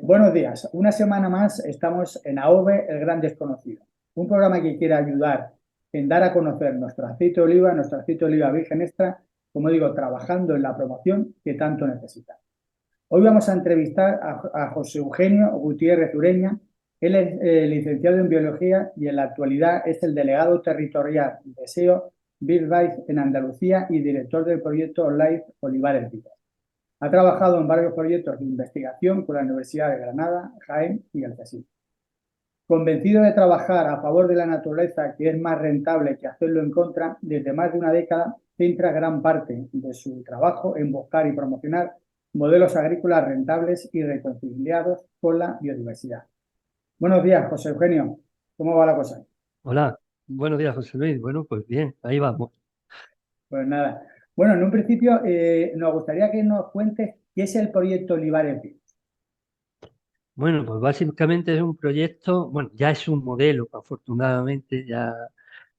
Buenos días. Una semana más estamos en AOVE, el gran desconocido. Un programa que quiere ayudar en dar a conocer nuestro aceite de oliva virgen extra, como digo, trabajando en la promoción que tanto necesita. Hoy vamos a entrevistar a José Eugenio Gutiérrez Ureña. Él es licenciado en Biología y en la actualidad es el delegado territorial de SEO BirdLife en Andalucía y director del proyecto Life Olivares Vivos. Ha trabajado en varios proyectos de investigación con la Universidad de Granada, Jaén y el CSIC. Convencido de trabajar a favor de la naturaleza, que es más rentable que hacerlo en contra, desde más de una década centra gran parte de su trabajo en buscar y promocionar modelos agrícolas rentables y reconciliados con la biodiversidad. Buenos días, José Eugenio. ¿Cómo va la cosa? Hola, buenos días, José Luis. Bueno, pues bien, ahí vamos. Pues nada. Bueno, en un principio nos gustaría que nos cuentes qué es el proyecto Olivares Vivos. Bueno, pues básicamente es un proyecto, bueno, ya es un modelo, afortunadamente, ya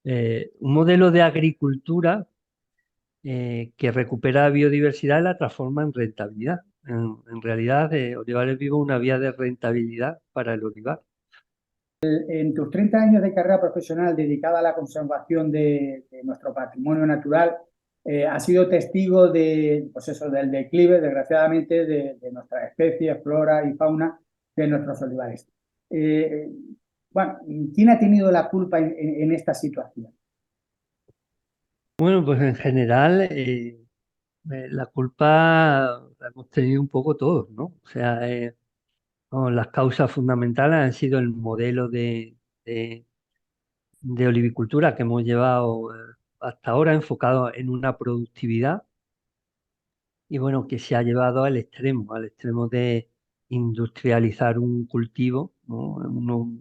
un modelo de agricultura que recupera biodiversidad y la transforma en rentabilidad. En realidad, Olivares Vivo es una vía de rentabilidad para el olivar. En tus 30 años de carrera profesional dedicada a la conservación de nuestro patrimonio natural, has sido testigo de, pues eso, del declive, desgraciadamente, de nuestras especies, flora y fauna de nuestros olivares. Eh, bueno, ¿quién ha tenido la culpa en esta situación? Bueno, pues en general, la culpa la hemos tenido un poco todos, ¿no? O sea, no, las causas fundamentales han sido el modelo de olivicultura que hemos llevado hasta ahora, enfocado en una productividad y bueno, que se ha llevado al extremo de industrializar un cultivo, ¿no?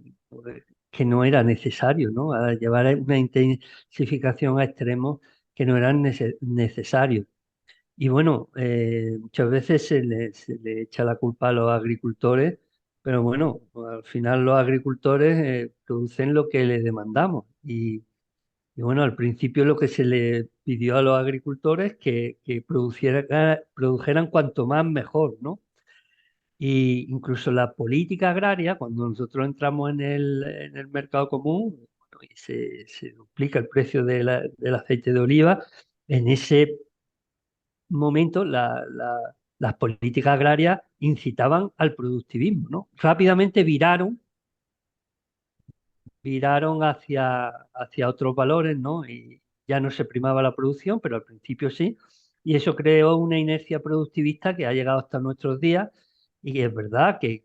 Que no era necesario, ¿no? A llevar una intensificación a extremos que no eran necesarios. Y bueno, muchas veces se le echa la culpa a los agricultores, pero bueno, al final los agricultores producen lo que les demandamos. Y bueno, al principio lo que se le pidió a los agricultores que produjeran cuanto más mejor, ¿no? Y incluso la política agraria, cuando nosotros entramos en el mercado común, bueno, y se duplica el precio del aceite de oliva, en ese momento las políticas agrarias incitaban al productivismo, ¿no? Rápidamente viraron hacia otros valores, ¿no? Y ya no se primaba la producción, pero al principio sí. Y eso creó una inercia productivista que ha llegado hasta nuestros días. Y es verdad que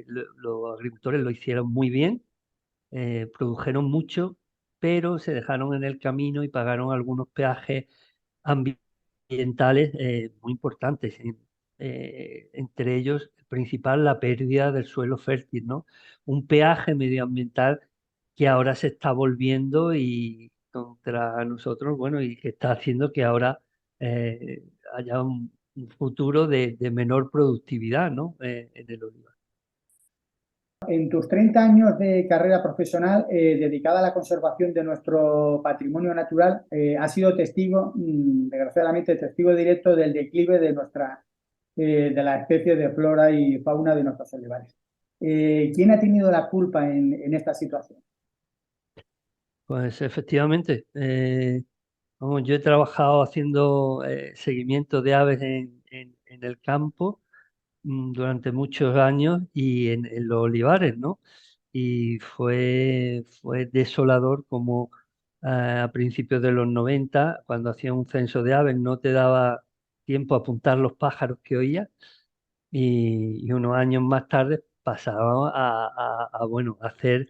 los agricultores lo hicieron muy bien, produjeron mucho, pero se dejaron en el camino y pagaron algunos peajes ambientales muy importantes. Entre ellos, el principal, la pérdida del suelo fértil, ¿no? Un peaje medioambiental que ahora se está volviendo y contra nosotros, bueno, y que está haciendo que ahora haya un futuro de menor productividad, ¿no? En el olivar. En tus 30 años de carrera profesional dedicada a la conservación de nuestro patrimonio natural, has sido testigo, desgraciadamente, testigo directo del declive de la especie de flora y fauna de nuestros olivares. ¿Quién ha tenido la culpa en esta situación? Pues efectivamente, vamos, yo he trabajado haciendo seguimiento de aves en el campo durante muchos años y en los olivares, ¿no? Y fue desolador como a principios de los 90, cuando hacía un censo de aves, no te daba tiempo a apuntar los pájaros que oías y unos años más tarde pasábamos bueno, a hacer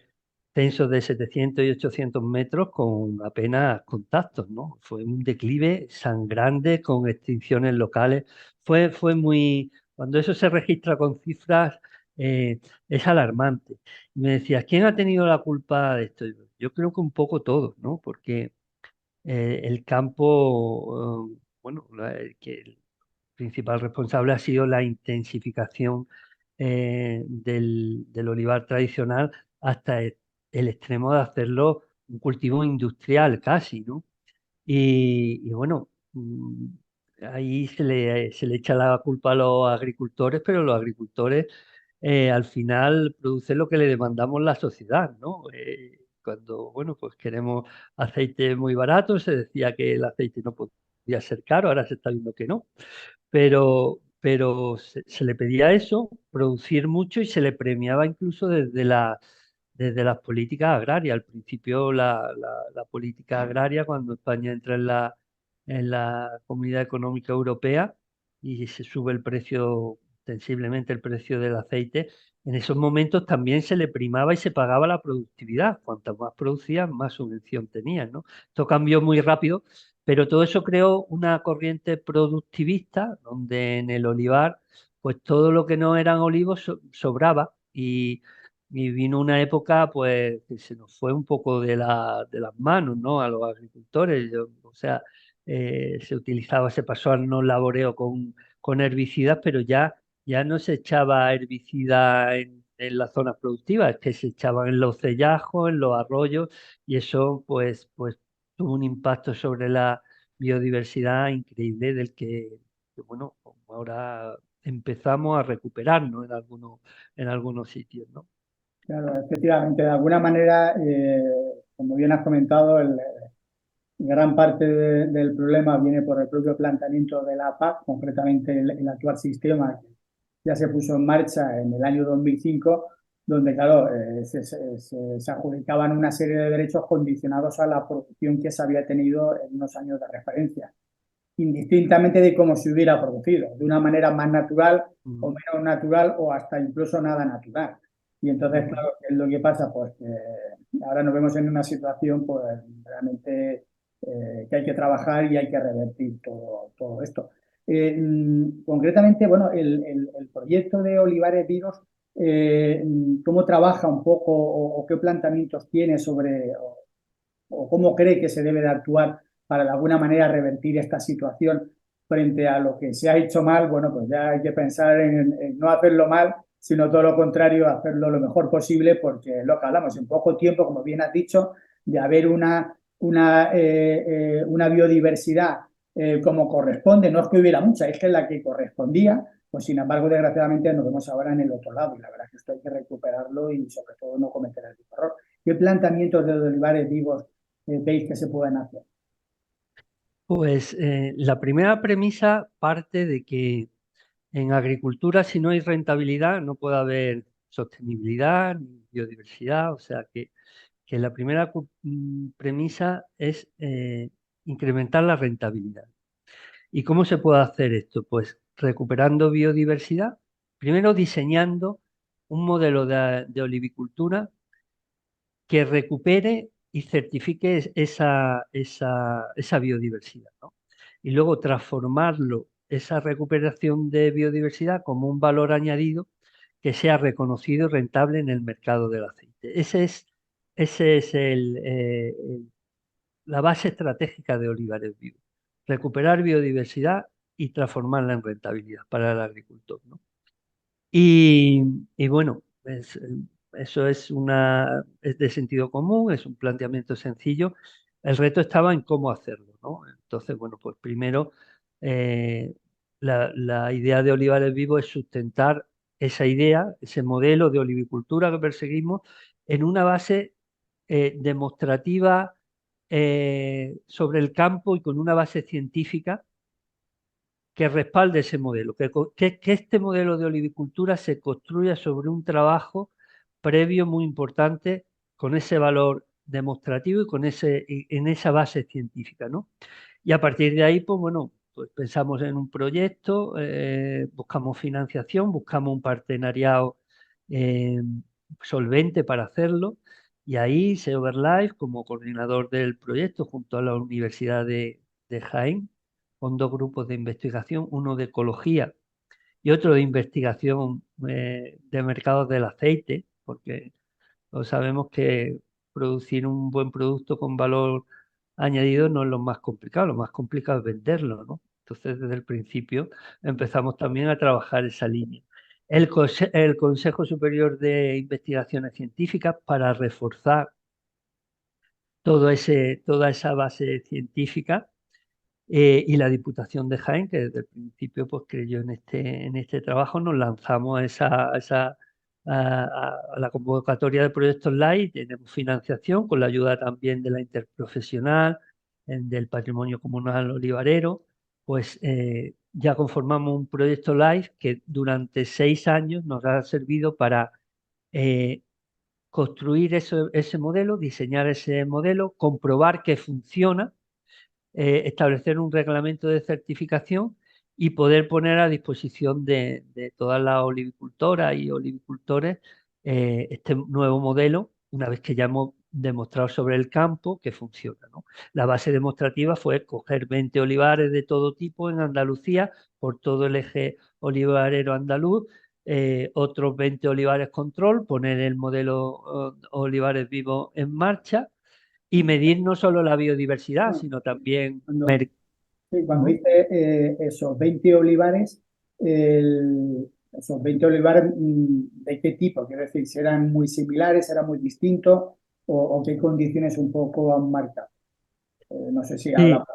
censos de 700 y 800 metros con apenas contactos, ¿no? Fue un declive sangrante con extinciones locales. Fue muy... Cuando eso se registra con cifras, es alarmante. Y me decías, ¿quién ha tenido la culpa de esto? Yo creo que un poco todos, ¿no? Porque el campo, bueno, que el principal responsable ha sido la intensificación del olivar tradicional hasta el extremo de hacerlo un cultivo industrial casi, ¿no? Y bueno, ahí se le echa la culpa a los agricultores, pero los agricultores al final produce lo que le demandamos la sociedad, ¿no? Cuando, bueno, pues queremos aceite muy barato, se decía que el aceite no podía ser caro, ahora se está viendo que no, pero se le pedía eso, producir mucho y se le premiaba incluso desde las políticas agrarias. Al principio la política agraria, cuando España entra en la Comunidad Económica Europea y se sube el precio, sensiblemente el precio del aceite, en esos momentos también se le primaba y se pagaba la productividad. Cuanto más producías, más subvención tenías, ¿no? Esto cambió muy rápido, pero todo eso creó una corriente productivista donde en el olivar, pues todo lo que no eran olivos sobraba y vino una época pues que se nos fue un poco de las manos, ¿no? A los agricultores. O sea, se pasó al no laboreo con herbicidas, pero ya no se echaba herbicida en las zonas productivas, es que se echaban en los cellajos, en los arroyos, y eso pues tuvo un impacto sobre la biodiversidad increíble bueno, como ahora empezamos a recuperarnos en algunos sitios, ¿no? Claro, efectivamente, de alguna manera, como bien has comentado, gran parte del problema viene por el propio planteamiento de la PAC, concretamente el actual sistema que ya se puso en marcha en el año 2005, donde, claro, se adjudicaban una serie de derechos condicionados a la producción que se había tenido en unos años de referencia, indistintamente de cómo se hubiera producido, de una manera más natural o Ujú, menos natural o hasta incluso nada natural. Y entonces, ujú. claro, ¿qué es lo que pasa? Pues que ahora nos vemos en una situación pues realmente que hay que trabajar y hay que revertir todo esto. Concretamente, bueno, el proyecto de Olivares Vivos, ¿cómo trabaja un poco o qué planteamientos tiene sobre o cómo cree que se debe de actuar para de alguna manera revertir esta situación frente a lo que se ha hecho mal? Bueno, pues ya hay que pensar en no hacerlo mal, sino todo lo contrario, hacerlo lo mejor posible, porque lo que hablamos, en poco tiempo, como bien has dicho, de haber una biodiversidad como corresponde, no es que hubiera mucha, es que es la que correspondía, pues sin embargo, desgraciadamente nos vemos ahora en el otro lado y la verdad es que esto hay que recuperarlo y sobre todo no cometer el mismo error. ¿Qué planteamientos de olivares vivos veis que se pueden hacer? Pues la primera premisa parte de que en agricultura, si no hay rentabilidad, no puede haber sostenibilidad ni biodiversidad. O sea que la primera premisa es incrementar la rentabilidad. ¿Y cómo se puede hacer esto? Pues recuperando biodiversidad, primero diseñando un modelo de olivicultura que recupere y certifique esa biodiversidad, ¿no? Y luego transformarlo, esa recuperación de biodiversidad, como un valor añadido que sea reconocido y rentable en el mercado del aceite. Ese es la base estratégica de Olivares Vivo. Recuperar biodiversidad y transformarla en rentabilidad para el agricultor, ¿no? Y, y bueno, eso es de sentido común, es un planteamiento sencillo. El reto estaba en cómo hacerlo, ¿no? Entonces, bueno, pues primero eh, la idea de Olivares Vivo es sustentar esa idea, ese modelo de olivicultura que perseguimos en una base demostrativa sobre el campo y con una base científica que respalde ese modelo, que este modelo de olivicultura se construya sobre un trabajo previo muy importante con ese valor demostrativo y en esa base científica, ¿no? Y a partir de ahí, pues bueno, pues pensamos en un proyecto, buscamos financiación, buscamos un partenariado eh, solvente para hacerlo, y ahí SeoverLife, como coordinador del proyecto, junto a la Universidad de Jaén, con dos grupos de investigación, uno de ecología y otro de investigación de mercados del aceite, porque todos sabemos que producir un buen producto con valor añadido no es lo más complicado es venderlo, ¿no? Entonces, desde el principio empezamos también a trabajar esa línea. El Consejo Superior de Investigaciones Científicas para reforzar toda esa base científica y la Diputación de Jaén, que desde el principio pues, creyó en este trabajo, nos lanzamos a esa a la convocatoria de proyectos LIFE, tenemos financiación con la ayuda también de la interprofesional, del patrimonio comunal olivarero, pues ya conformamos un proyecto LIFE que durante 6 años nos ha servido para eh, construir ese modelo, diseñar ese modelo, comprobar que funciona, establecer un reglamento de certificación y poder poner a disposición de todas las olivicultoras y olivicultores este nuevo modelo, una vez que ya hemos demostrado sobre el campo que funciona, ¿no? La base demostrativa fue coger 20 olivares de todo tipo en Andalucía, por todo el eje olivarero andaluz, otros 20 olivares control, poner el modelo olivares vivos en marcha y medir no solo la biodiversidad, Bueno, sino también cuando, sí, cuando ¿no? dice esos 20 olivares, esos 20 olivares, ¿de qué tipo? Quiero decir, si eran muy similares, eran muy distintos, o qué condiciones un poco han marcado. No sé si Sí, hablamos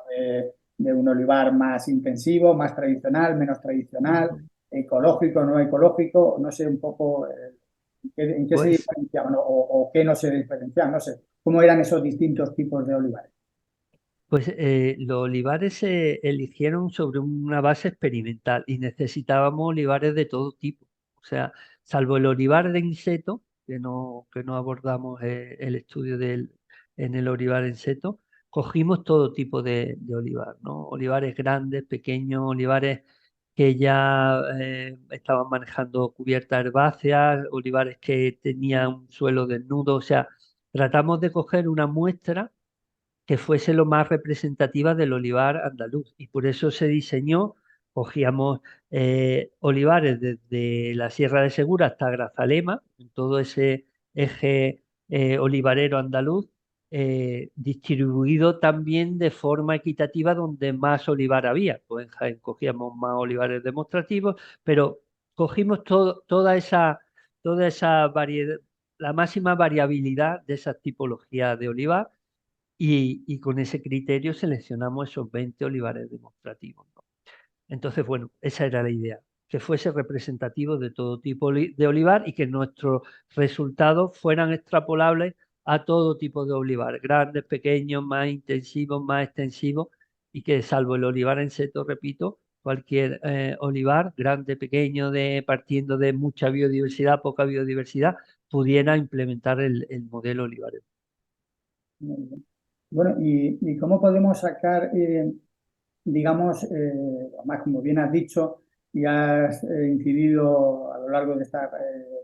de un olivar más intensivo, más tradicional, menos tradicional, ecológico, no ecológico, no sé un poco en qué se pues, diferenciaban o qué no se diferenciaban, no sé, cómo eran esos distintos tipos de olivares. los olivares se eligieron sobre una base experimental y necesitábamos olivares de todo tipo. O sea, salvo el olivar de inseto, que no abordamos el estudio en el olivar en seto, cogimos todo tipo de olivar, ¿no? Olivares grandes, pequeños, olivares que ya estaban manejando cubiertas herbáceas, olivares que tenían un suelo desnudo. O sea, tratamos de coger una muestra que fuese lo más representativa del olivar andaluz. Y por eso se diseñó, cogíamos olivares desde la Sierra de Segura hasta Grazalema, en todo ese eje olivarero andaluz, distribuido también de forma equitativa donde más olivar había. Pues en Jaén cogíamos más olivares demostrativos, pero cogimos toda esa variedad, la máxima variabilidad de esas tipologías de olivar y con ese criterio seleccionamos esos 20 olivares demostrativos, ¿no? Entonces, bueno, esa era la idea, que fuese representativo de todo tipo de olivar y que nuestros resultados fueran extrapolables a todo tipo de olivar, grandes, pequeños, más intensivos, más extensivos, y que salvo el olivar en seto, repito, cualquier olivar, grande, pequeño, partiendo de mucha biodiversidad, poca biodiversidad, pudiera implementar el modelo olivarero. Muy bien. Bueno, y cómo podemos sacar, digamos, además, como bien has dicho y has incidido a lo largo de esta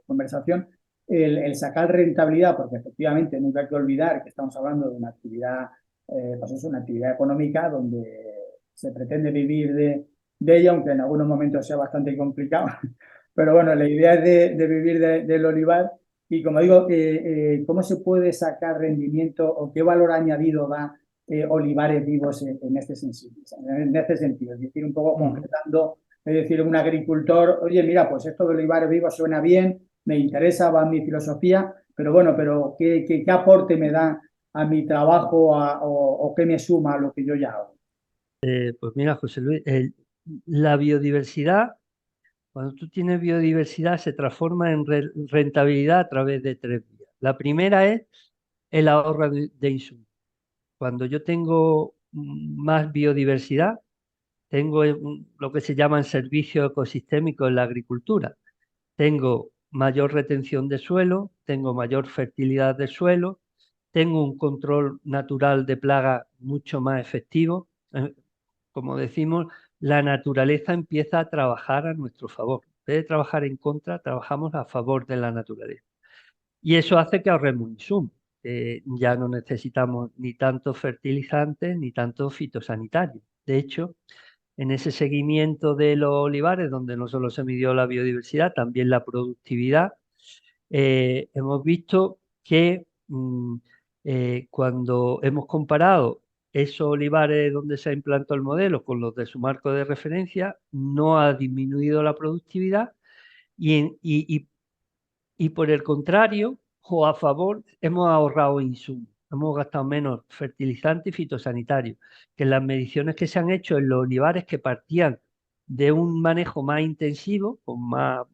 conversación, el sacar rentabilidad, porque efectivamente nunca hay que olvidar que estamos hablando de una actividad, pues es una actividad económica donde se pretende vivir de ella, aunque en algunos momentos sea bastante complicado. Pero bueno, la idea es de vivir del olivar. Y como digo, ¿cómo se puede sacar rendimiento o qué valor añadido da olivares vivos en este sentido? Es decir, un poco Ujú. concretando, es decir, un agricultor, oye, mira, pues esto de olivares vivos suena bien, me interesa, va en mi filosofía, pero bueno, pero ¿qué aporte me da a mi trabajo o qué me suma a lo que yo ya hago? Pues mira, José Luis, la biodiversidad, cuando tú tienes biodiversidad, se transforma en rentabilidad a través de tres vías. La primera es el ahorro de insumos. Cuando yo tengo más biodiversidad, tengo lo que se llaman servicios ecosistémicos en la agricultura. Tengo mayor retención de suelo, tengo mayor fertilidad de suelo, tengo un control natural de plagas mucho más efectivo. Como decimos, la naturaleza empieza a trabajar a nuestro favor. En vez de trabajar en contra, trabajamos a favor de la naturaleza. Y eso hace que ahorremos insumos. Ya no necesitamos ni tantos fertilizantes ni tantos fitosanitarios. De hecho, en ese seguimiento de los olivares, donde no solo se midió la biodiversidad, también la productividad, hemos visto que cuando hemos comparado esos olivares donde se ha implantado el modelo con los de su marco de referencia, no ha disminuido la productividad y por el contrario, o a favor, hemos ahorrado insumos. Hemos gastado menos fertilizante y fitosanitario, que en las mediciones que se han hecho en los olivares que partían de un manejo más intensivo, con más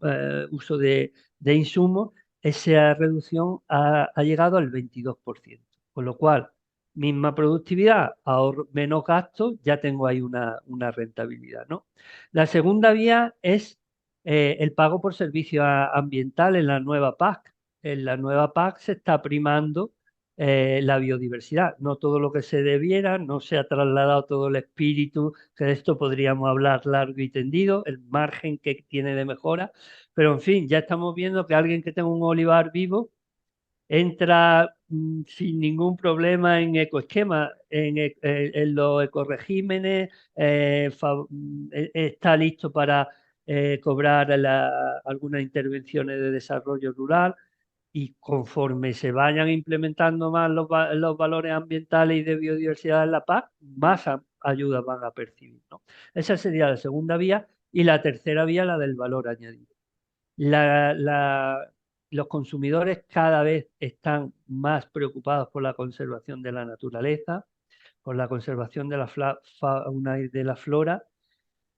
uso de insumos, esa reducción ha llegado al 22%. Con lo cual, misma productividad, ahorro, menos gastos, ya tengo ahí una rentabilidad, ¿no? La segunda vía es el pago por servicio ambiental en la nueva PAC. En la nueva PAC se está primando la biodiversidad, no todo lo que se debiera, no se ha trasladado todo el espíritu, que de esto podríamos hablar largo y tendido, el margen que tiene de mejora, pero en fin, ya estamos viendo que alguien que tenga un olivar vivo entra sin ningún problema en ecoesquema, en los ecoregímenes, está listo para cobrar algunas intervenciones de desarrollo rural y conforme se vayan implementando más los valores ambientales y de biodiversidad en la PAC, más ayudas van a percibir, ¿no? Esa sería la segunda vía y la tercera vía, la del valor añadido. La, la- los consumidores cada vez están más preocupados por la conservación de la naturaleza, por la conservación de la fauna y de la flora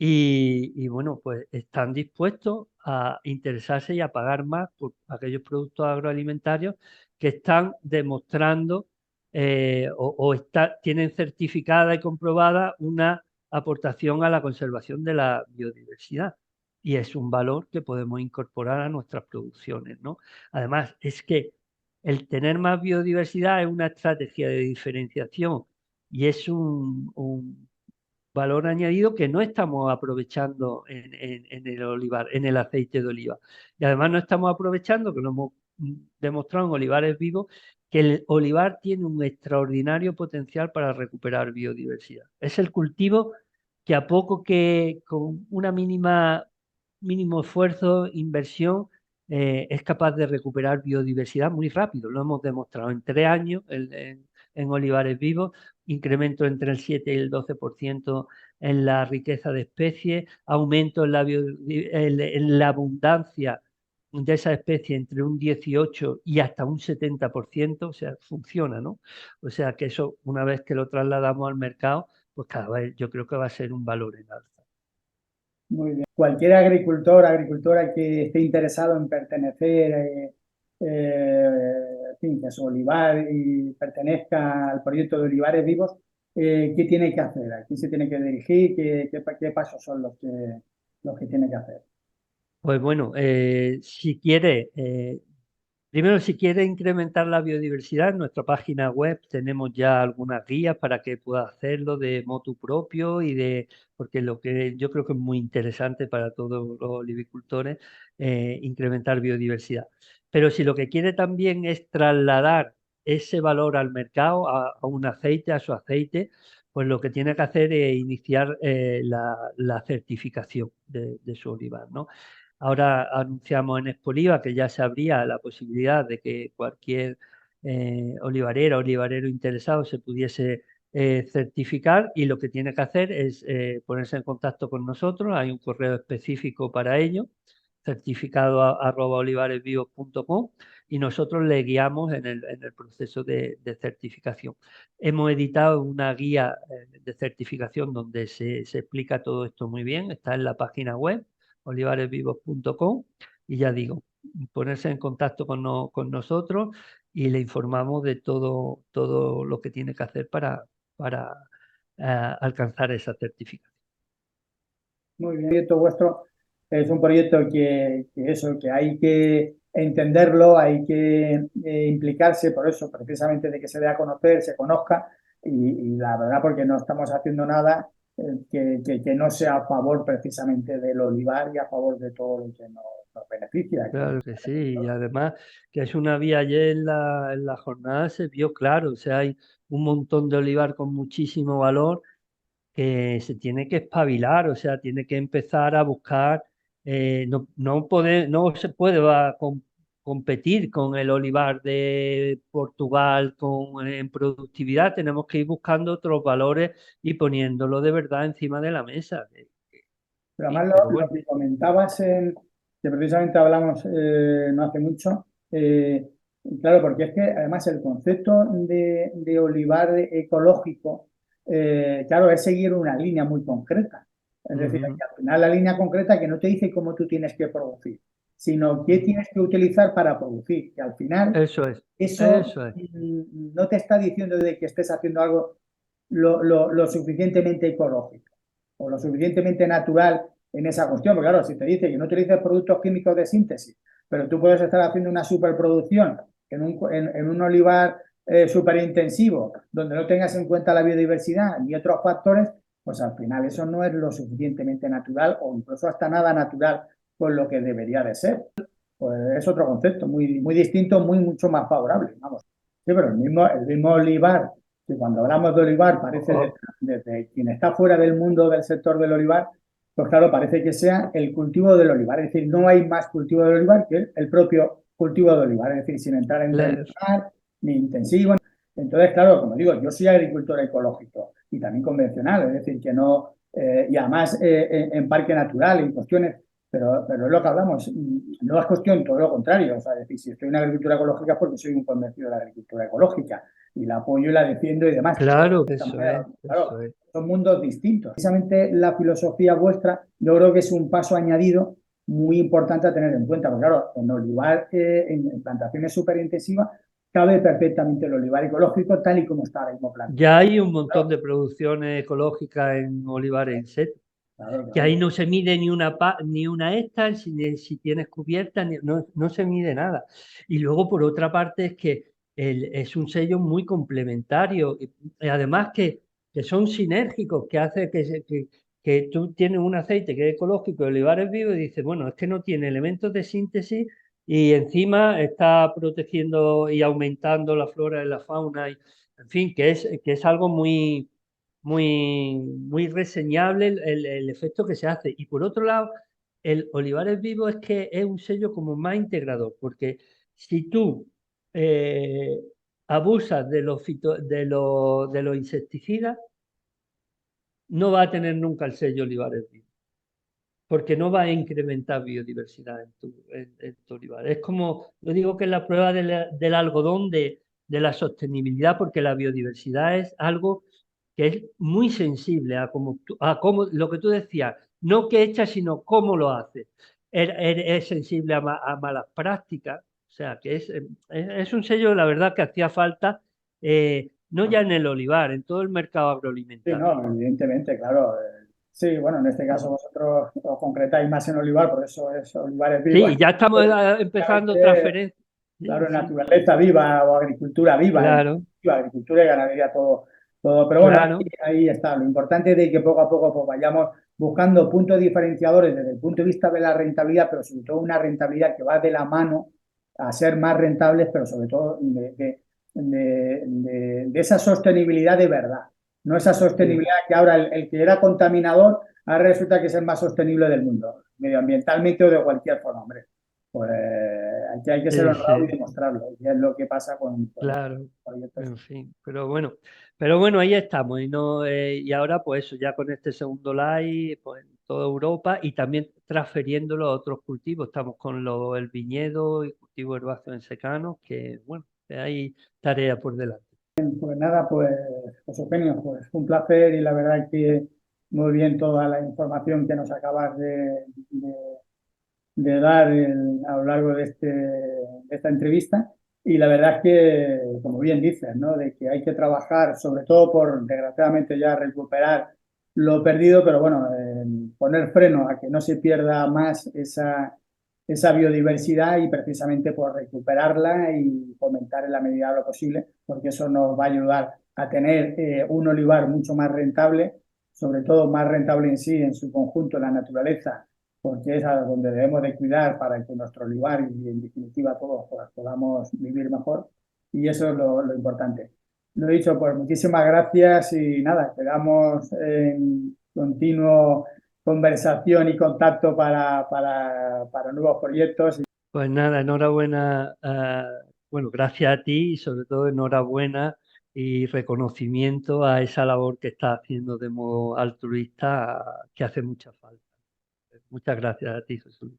y bueno, pues están dispuestos a interesarse y a pagar más por aquellos productos agroalimentarios que están demostrando tienen certificada y comprobada una aportación a la conservación de la biodiversidad. Y es un valor que podemos incorporar a nuestras producciones, ¿no? Además, es que el tener más biodiversidad es una estrategia de diferenciación y es un valor añadido que no estamos aprovechando en el olivar, en el aceite de oliva. Y además no estamos aprovechando, que lo hemos demostrado en olivares vivos, que el olivar tiene un extraordinario potencial para recuperar biodiversidad. Es el cultivo que a poco que con una mínimo esfuerzo, inversión, es capaz de recuperar biodiversidad muy rápido. Lo hemos demostrado en 3 años en olivares vivos, incremento entre el 7 y el 12% en la riqueza de especies, aumento en la abundancia de esa especie entre un 18 y hasta un 70%, o sea, funciona, ¿no? O sea que eso, una vez que lo trasladamos al mercado, pues cada vez yo creo que va a ser un valor en alza. Muy bien. Cualquier agricultor, agricultora que esté interesado en pertenecer, en fin, que su olivar y pertenezca al proyecto de Olivares Vivos, ¿qué tiene que hacer? ¿A quién se tiene que dirigir? ¿Qué pasos son los que tiene que hacer? Pues bueno, si quiere, primero, si quiere incrementar la biodiversidad, en nuestra página web tenemos ya algunas guías para que pueda hacerlo de motu propio porque lo que yo creo que es muy interesante para todos los olivicultores, incrementar biodiversidad. Pero si lo que quiere también es trasladar ese valor al mercado, a un aceite, a su aceite, pues lo que tiene que hacer es iniciar la certificación de su olivar, ¿no? Ahora anunciamos en Expoliva que ya se abría la posibilidad de que cualquier olivarero interesado se pudiese certificar y lo que tiene que hacer es ponerse en contacto con nosotros. Hay un correo específico para ello, certificado@olivaresvivos.com y nosotros le guiamos en el proceso de certificación. Hemos editado una guía de certificación donde se explica todo esto muy bien, está en la página web olivaresvivos.com y ya digo, ponerse en contacto con nosotros y le informamos de todo lo que tiene que hacer para alcanzar esa certificación. Muy bien. El proyecto vuestro es un proyecto que hay que entenderlo, hay que implicarse por eso, precisamente de que se dé a conocer, se conozca, y la verdad porque no estamos haciendo nada que no sea a favor precisamente del olivar y a favor de todo lo que nos beneficia. Claro que sí, y además que es una vía ayer en la jornada se vio claro, o sea, hay un montón de olivar con muchísimo valor que se tiene que espabilar, o sea, tiene que empezar a buscar, no se puede competir con el olivar de Portugal en productividad, tenemos que ir buscando otros valores y poniéndolo de verdad encima de la mesa. Pero Sí, además pero lo bueno. que comentabas, que precisamente hablamos no hace mucho, claro, porque es que además el concepto de olivar ecológico, claro, es seguir una línea muy concreta. Es decir, Ujú. que al final la línea concreta que no te dice cómo tú tienes que producir, sino qué tienes que utilizar para producir, que al final Eso es, eso eso es. no te está diciendo de que estés haciendo algo lo suficientemente ecológico o lo suficientemente natural en esa cuestión. Porque claro, si te dice que no utilices productos químicos de síntesis, pero tú puedes estar haciendo una superproducción en un olivar súper intensivo, donde no tengas en cuenta la biodiversidad ni otros factores, pues al final eso no es lo suficientemente natural o incluso hasta nada natural con lo que debería de ser. Pues es otro concepto muy, muy distinto, mucho más favorable. Vamos. Sí, pero el mismo olivar, que cuando hablamos de olivar parece O- desde quien está fuera del mundo del sector del olivar, pues claro, parece que sea el cultivo del olivar. Es decir, no hay más cultivo del olivar que el propio cultivo de olivar. Es decir, sin entrar en le- renderizar, ni intensivo. Entonces, claro, como digo, yo soy agricultor ecológico y también convencional, es decir, que no, y además en parque natural, en cuestiones, pero es lo que hablamos, no es cuestión, todo lo contrario, o sea, es decir, si estoy en agricultura ecológica es porque soy un convencido de la agricultura ecológica y la apoyo y la defiendo y demás. claro, De esta eso manera, es, claro, eso es. son mundos distintos. Precisamente la filosofía vuestra, yo creo que es un paso añadido muy importante a tener en cuenta, porque claro, en olivar, en plantaciones súper intensivas, cabe perfectamente el olivar ecológico tal y como está ahora mismo planteado. Ya hay un montón Claro, de producciones ecológicas en olivares en seco, claro, que ahí claro. no se mide ni una hectárea, si tienes cubierta, no se mide nada. Y luego, por otra parte, es que es un sello muy complementario, y además que son sinérgicos, que hace que tú tienes un aceite que es ecológico de olivares vivos y dices, bueno, es que no tiene elementos de síntesis y encima está protegiendo y aumentando la flora y la fauna, en fin, que es algo muy reseñable el efecto que se hace. Y por otro lado, el Olivares Vivo es que es un sello como más integrador, porque si tú eh, abusas de los insecticidas, no va a tener nunca el sello Olivares Vivo, porque no va a incrementar biodiversidad en tu olivar. Es como, yo digo que es la prueba del algodón de la sostenibilidad, porque la biodiversidad es algo que es muy sensible a cómo lo que tú decías, no qué echas, sino cómo lo haces. Es sensible a malas prácticas, o sea, que es un sello, la verdad, que hacía falta, no ya en el olivar, en todo el mercado Sí, agroalimentario. no, evidentemente, claro. Sí, bueno, en este caso vosotros os concretáis más en olivar, por eso es olivares Sí, vivos. y ya estamos empezando transferencias. Sí, Claro, sí, naturaleza viva o agricultura viva, claro, agricultura y ganadería, todo, todo. Pero bueno, claro. ahí está. Lo importante es de que poco a poco pues, vayamos buscando puntos diferenciadores desde el punto de vista de la rentabilidad, pero sobre todo una rentabilidad que va de la mano a ser más rentables, pero sobre todo de esa sostenibilidad de verdad. No esa Sí, sostenibilidad que ahora el que era contaminador, ahora resulta que es el más sostenible del mundo, medioambientalmente o de cualquier forma, hombre. Pues aquí hay que ser sí, honrado y sí, demostrarlo. Y es lo que pasa con los claro. proyectos. En fin, pero bueno, ahí estamos. Y ahora, pues eso, ya con este segundo live, pues en toda Europa y también transfiriéndolo a otros cultivos. Estamos con el viñedo y cultivo herbáceo en secano, que bueno, que hay tarea por delante. Pues nada, pues Eugenio, pues un placer y la verdad que muy bien toda la información que nos acabas de dar a lo largo de esta entrevista. Y la verdad es que, como bien dices, ¿no? De que hay que trabajar, sobre todo por, desgraciadamente, ya recuperar lo perdido, pero bueno, poner freno a que no se pierda más esa biodiversidad y precisamente por recuperarla y fomentar en la medida de lo posible, porque eso nos va a ayudar a tener un olivar mucho más rentable, sobre todo más rentable en sí, en su conjunto, en la naturaleza, porque es a donde debemos de cuidar para que nuestro olivar y en definitiva todos pues, podamos vivir mejor y eso es lo importante. Lo dicho, pues muchísimas gracias y nada, quedamos en continuo conversación y contacto para nuevos proyectos. Pues nada, enhorabuena, bueno, gracias a ti y sobre todo enhorabuena y reconocimiento a esa labor que estás haciendo de modo altruista, que hace mucha falta. Muchas gracias a ti, Jesús.